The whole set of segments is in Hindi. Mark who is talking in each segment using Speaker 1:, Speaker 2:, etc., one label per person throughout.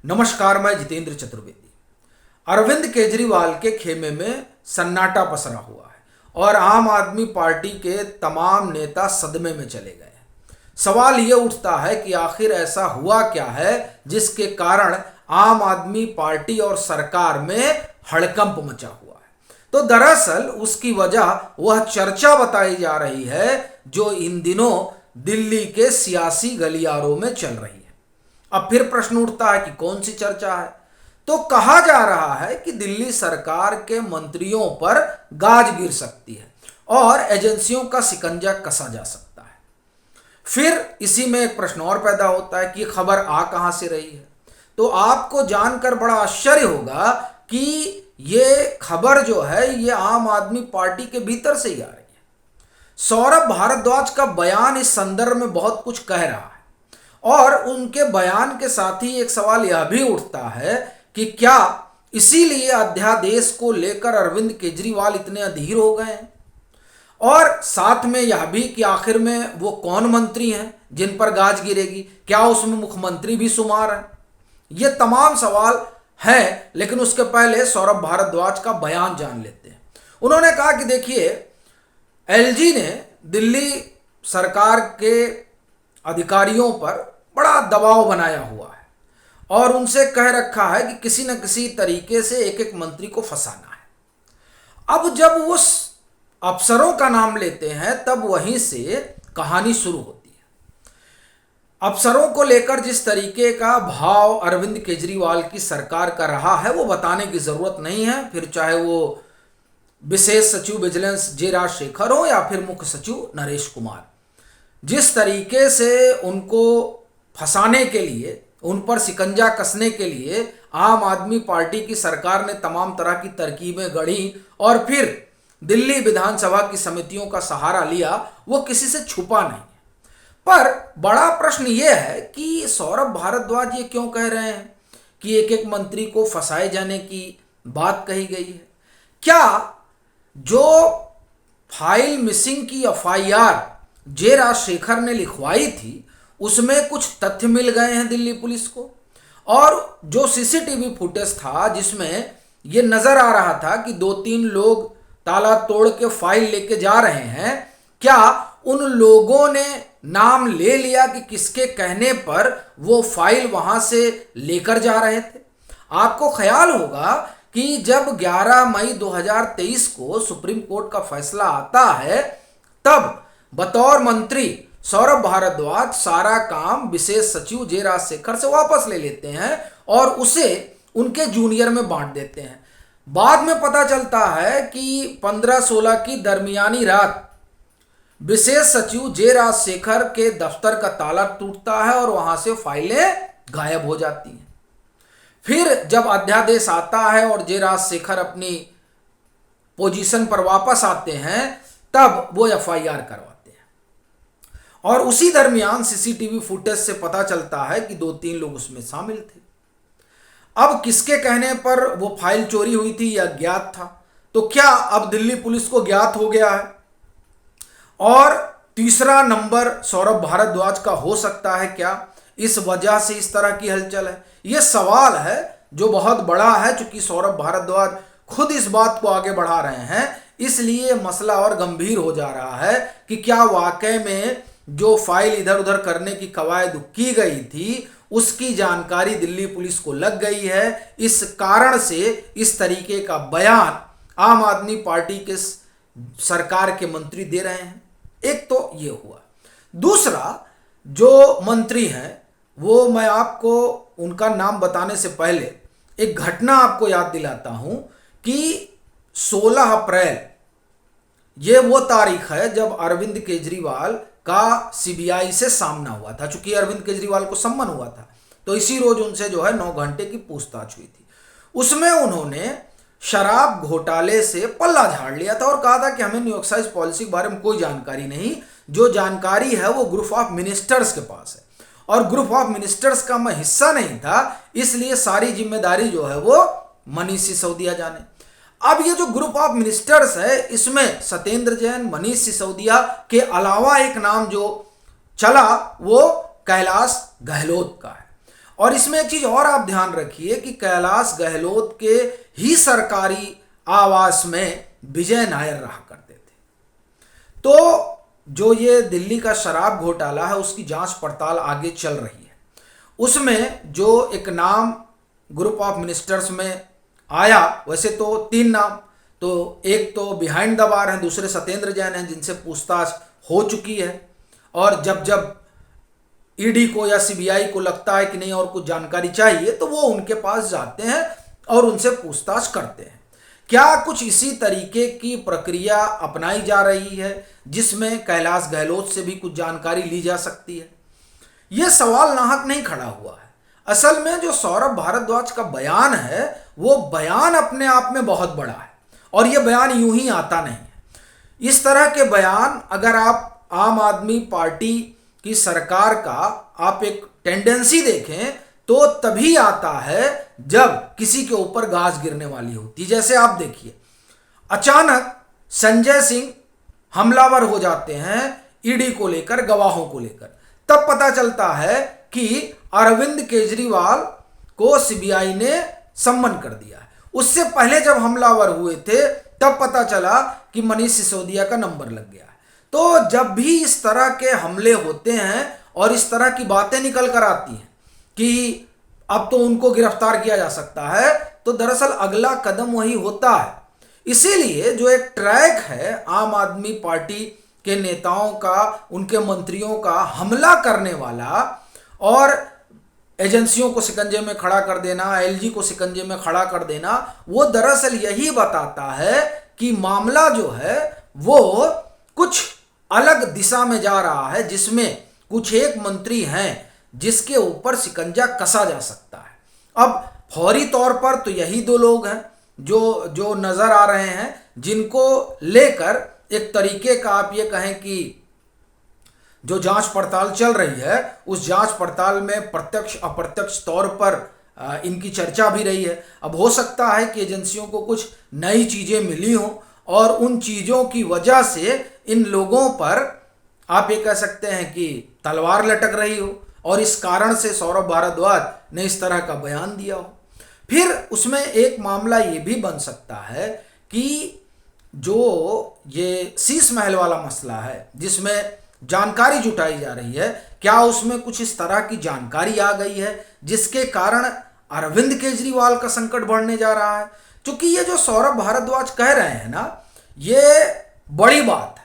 Speaker 1: नमस्कार, मैं जितेंद्र चतुर्वेदी। अरविंद केजरीवाल के खेमे में सन्नाटा पसरा हुआ है और आम आदमी पार्टी के तमाम नेता सदमे में चले गए हैं। सवाल ये उठता है कि आखिर ऐसा हुआ क्या है जिसके कारण आम आदमी पार्टी और सरकार में हड़कंप मचा हुआ है। तो दरअसल उसकी वजह वह चर्चा बताई जा रही है जो इन दिनों दिल्ली के सियासी गलियारों में चल रही है। अब फिर प्रश्न उठता है कि कौन सी चर्चा है। तो कहा जा रहा है कि दिल्ली सरकार के मंत्रियों पर गाज गिर सकती है और एजेंसियों का शिकंजा कसा जा सकता है। फिर इसी में एक प्रश्न और पैदा होता है कि खबर आ कहां से रही है। तो आपको जानकर बड़ा आश्चर्य होगा कि ये खबर जो है ये आम आदमी पार्टी के भीतर से ही आ रही है। सौरभ भारद्वाज का बयान इस संदर्भ में बहुत कुछ कह रहा है और उनके बयान के साथ ही एक सवाल यह भी उठता है कि क्या इसीलिए अध्यादेश को लेकर अरविंद केजरीवाल इतने अधीर हो गए हैं, और साथ में यह भी कि आखिर में वो कौन मंत्री हैं जिन पर गाज गिरेगी, क्या उसमें मुख्यमंत्री भी शुमार है। ये तमाम सवाल हैं, लेकिन उसके पहले सौरभ भारद्वाज का बयान जान लेते हैं। उन्होंने कहा कि देखिए, एलजी ने दिल्ली सरकार के अधिकारियों पर बड़ा दबाव बनाया हुआ है और उनसे कह रखा है कि किसी न किसी तरीके से एक एक मंत्री को फंसाना है। अब जब वो अफसरों का नाम लेते हैं तब वहीं से कहानी शुरू होती है। अफसरों को लेकर जिस तरीके का भाव अरविंद केजरीवाल की सरकार का रहा है वो बताने की जरूरत नहीं है। फिर चाहे वो विशेष सचिव विजिलेंस जे राजशेखर हो या फिर मुख्य सचिव नरेश कुमार, जिस तरीके से उनको फंसाने के लिए, उन पर शिकंजा कसने के लिए आम आदमी पार्टी की सरकार ने तमाम तरह की तरकीबें गढ़ी और फिर दिल्ली विधानसभा की समितियों का सहारा लिया, वो किसी से छुपा नहीं है। पर बड़ा प्रश्न ये है कि सौरभ भारद्वाज ये क्यों कह रहे हैं कि एक एक मंत्री को फंसाए जाने की बात कही गई है। क्या जो फाइल मिसिंग की एफआईआर जे राजशेखर ने लिखवाई थी उसमें कुछ तथ्य मिल गए हैं दिल्ली पुलिस को, और जो सीसीटीवी फुटेज था जिसमें यह नजर आ रहा था कि 2-3 लोग ताला तोड़ के फाइल लेके जा रहे हैं, क्या उन लोगों ने नाम ले लिया कि किसके कहने पर वो फाइल वहां से लेकर जा रहे थे। आपको ख्याल होगा कि जब 11 मई 2023 को सुप्रीम कोर्ट का फैसला आता है तब बतौर मंत्री सौरभ भारद्वाज सारा काम विशेष सचिव जे राजशेखर से वापस ले लेते हैं और उसे उनके जूनियर में बांट देते हैं। बाद में पता चलता है कि 15-16 की दरमियानी रात विशेष सचिव जे राजशेखर के दफ्तर का ताला टूटता है और वहां से फाइलें गायब हो जाती हैं। फिर जब अध्यादेश आता है और जे राजशेखर अपनी पोजीशन पर वापस आते हैं तब वो एफआईआर करवाते हैं और उसी दरमियान सीसीटीवी फुटेज से पता चलता है कि 2-3 लोग उसमें शामिल थे। अब किसके कहने पर वो फाइल चोरी हुई थी या ज्ञात था, तो क्या अब दिल्ली पुलिस को ज्ञात हो गया है और तीसरा नंबर सौरभ भारद्वाज का हो सकता है क्या, इस वजह से इस तरह की हलचल है। यह सवाल है जो बहुत बड़ा है। चूंकि सौरभ भारद्वाज खुद इस बात को आगे बढ़ा रहे हैं इसलिए मसला और गंभीर हो जा रहा है कि क्या वाकई में जो फाइल इधर उधर करने की कवायद की गई थी उसकी जानकारी दिल्ली पुलिस को लग गई है। इस कारण से इस तरीके का बयान आम आदमी पार्टी के सरकार के मंत्री दे रहे हैं। एक तो ये हुआ। दूसरा, जो मंत्री हैं वो मैं आपको उनका नाम बताने से पहले एक घटना आपको याद दिलाता हूं कि 16 अप्रैल ये वो तारीख है जब अरविंद केजरीवाल का सीबीआई से सामना हुआ था। चूंकि अरविंद केजरीवाल को सम्मन हुआ था तो इसी रोज उनसे जो है 9 घंटे की पूछताछ हुई थी। उसमें उन्होंने शराब घोटाले से पल्ला झाड़ लिया था और कहा था कि हमें न्यू एक्साइज पॉलिसी के बारे में कोई जानकारी नहीं, जो जानकारी है वो ग्रुप ऑफ मिनिस्टर्स के पास है और ग्रुप ऑफ मिनिस्टर्स का मैं हिस्सा नहीं था, इसलिए सारी जिम्मेदारी जो है वो मनीष सिसोदिया जाने। अब ये जो ग्रुप ऑफ मिनिस्टर्स है इसमें सत्येंद्र जैन, मनीष सिसोदिया के अलावा एक नाम जो चला वो कैलाश गहलोत का है और इसमें एक चीज और आप ध्यान रखिए कि कैलाश गहलोत के ही सरकारी आवास में विजय नायर रहा करते थे। तो जो ये दिल्ली का शराब घोटाला है उसकी जांच पड़ताल आगे चल रही है। उसमें जो एक नाम ग्रुप ऑफ मिनिस्टर्स में आया, वैसे तो 3 नाम, तो एक तो बिहाइंड द बार हैं, दूसरे सत्येंद्र जैन हैं जिनसे पूछताछ हो चुकी है, और जब जब ईडी को या सीबीआई को लगता है कि नहीं और कुछ जानकारी चाहिए तो वो उनके पास जाते हैं और उनसे पूछताछ करते हैं। क्या कुछ इसी तरीके की प्रक्रिया अपनाई जा रही है जिसमें कैलाश गहलोत से भी कुछ जानकारी ली जा सकती है? यह सवाल नाहक नहीं खड़ा हुआ है। असल में जो सौरभ भारद्वाज का बयान है वो बयान अपने आप में बहुत बड़ा है और यह बयान यूं ही आता नहीं है। इस तरह के बयान अगर आप आम आदमी पार्टी की सरकार का आप एक टेंडेंसी देखें तो तभी आता है जब किसी के ऊपर गाज गिरने वाली होती। जैसे आप देखिए, अचानक संजय सिंह हमलावर हो जाते हैं ईडी को लेकर, गवाहों को लेकर। तब पता चलता है कि अरविंद केजरीवाल को सीबीआई ने सम्मन कर दिया है। उससे पहले जब हमलावर हुए थे तब पता चला कि मनीष सिसोदिया का नंबर लग गया है। तो जब भी इस तरह के हमले होते हैं और इस तरह की बातें निकल कर आती हैं कि अब तो उनको गिरफ्तार किया जा सकता है, तो दरअसल अगला कदम वही होता है। इसीलिए जो एक ट्रैक है आम आदमी पार्टी के नेताओं का, उनके मंत्रियों का हमला करने वाला और एजेंसियों को शिकंजे में खड़ा कर देना, एलजी को शिकंजे में खड़ा कर देना, वो दरअसल यही बताता है कि मामला जो है वो कुछ अलग दिशा में जा रहा है, जिसमें कुछ एक मंत्री हैं जिसके ऊपर शिकंजा कसा जा सकता है। अब फौरी तौर पर तो यही 2 लोग हैं जो नजर आ रहे हैं, जिनको लेकर एक तरीके का आप ये कहें कि जो जांच पड़ताल चल रही है उस जांच पड़ताल में प्रत्यक्ष अप्रत्यक्ष तौर पर इनकी चर्चा भी रही है। अब हो सकता है कि एजेंसियों को कुछ नई चीजें मिली हों और उन चीजों की वजह से इन लोगों पर आप ये कह सकते हैं कि तलवार लटक रही हो और इस कारण से सौरभ भारद्वाज ने इस तरह का बयान दिया हो। फिर उसमें एक मामला ये भी बन सकता है कि जो ये शीश महल वाला मसला है जिसमें जानकारी जुटाई जा रही है, क्या उसमें कुछ इस तरह की जानकारी आ गई है जिसके कारण अरविंद केजरीवाल का संकट बढ़ने जा रहा है? क्योंकि ये जो सौरभ भारद्वाज कह रहे हैं ना, ये बड़ी बात है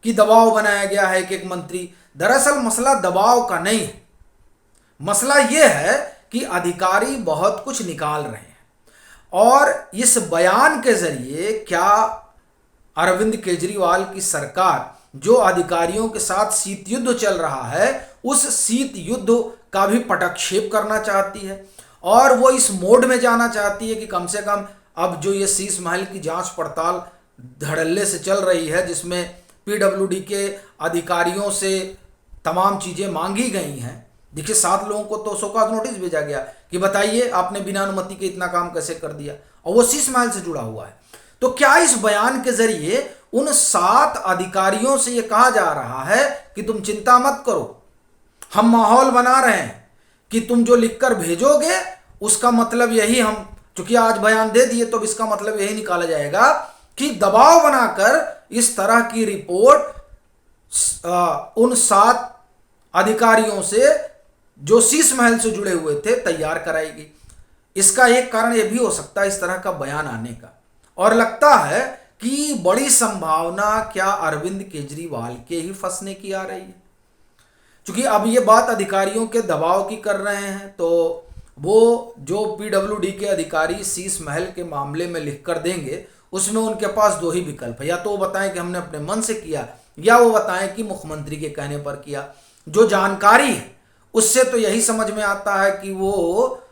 Speaker 1: कि दबाव बनाया गया है एक मंत्री। दरअसल मसला दबाव का नहीं है, मसला ये है कि अधिकारी बहुत कुछ निकाल रहे हैं और इस बयान के जरिए क्या अरविंद केजरीवाल की सरकार जो अधिकारियों के साथ शीत युद्ध चल रहा है उस शीत युद्ध का भी पटक्षेप करना चाहती है और वो इस मोड में जाना चाहती है कि कम से कम अब जो ये शीश महल की जांच पड़ताल धड़ल्ले से चल रही है, जिसमें पीडब्ल्यूडी के अधिकारियों से तमाम चीजें मांगी गई हैं। देखिए 7 लोगों को तो शोकॉज नोटिस भेजा गया कि बताइए आपने बिना अनुमति के इतना काम कैसे कर दिया, और वो शीश महल से जुड़ा हुआ है। तो क्या इस बयान के जरिए उन 7 अधिकारियों से ये कहा जा रहा है कि तुम चिंता मत करो, हम माहौल बना रहे हैं कि तुम जो लिखकर भेजोगे उसका मतलब यही, हम चूंकि आज बयान दे दिए तो इसका मतलब यही निकाला जाएगा कि दबाव बनाकर इस तरह की रिपोर्ट उन 7 अधिकारियों से जो शीश महल से जुड़े हुए थे तैयार कराएगी। इसका एक कारण यह भी हो सकता है इस तरह का बयान आने का, और लगता है कि बड़ी संभावना क्या अरविंद केजरीवाल के ही फंसने की आ रही है। क्योंकि अब ये बात अधिकारियों के दबाव की कर रहे हैं, तो वो जो पीडब्ल्यूडी के अधिकारी शीश महल के मामले में लिख कर देंगे उसमें उनके पास 2 ही विकल्प है, या तो वो बताएं कि हमने अपने मन से किया या वो बताएं कि मुख्यमंत्री के कहने पर किया। जो जानकारी है उससे तो यही समझ में आता है कि वो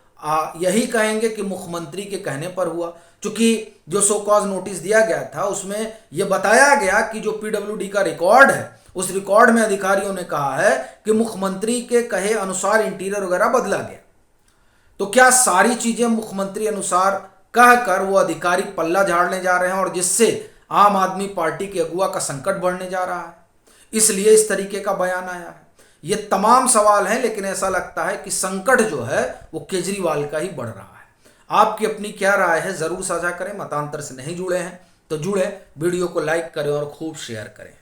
Speaker 1: यही कहेंगे कि मुख्यमंत्री के कहने पर हुआ, क्योंकि जो सो कॉज नोटिस दिया गया था उसमें यह बताया गया कि जो पीडब्ल्यूडी का रिकॉर्ड है उस रिकॉर्ड में अधिकारियों ने कहा है कि मुख्यमंत्री के कहे अनुसार इंटीरियर वगैरह बदला गया। तो क्या सारी चीजें मुख्यमंत्री अनुसार कहकर वो अधिकारी पल्ला झाड़ने जा रहे हैं और जिससे आम आदमी पार्टी के अगुआ का संकट बढ़ने जा रहा है, इसलिए इस तरीके का बयान आया है? ये तमाम सवाल हैं, लेकिन ऐसा लगता है कि संकट जो है वो केजरीवाल का ही बढ़ रहा है। आपकी अपनी क्या राय है ज़रूर साझा करें। मतांतर से नहीं जुड़े हैं तो जुड़े, वीडियो को लाइक करें और खूब शेयर करें।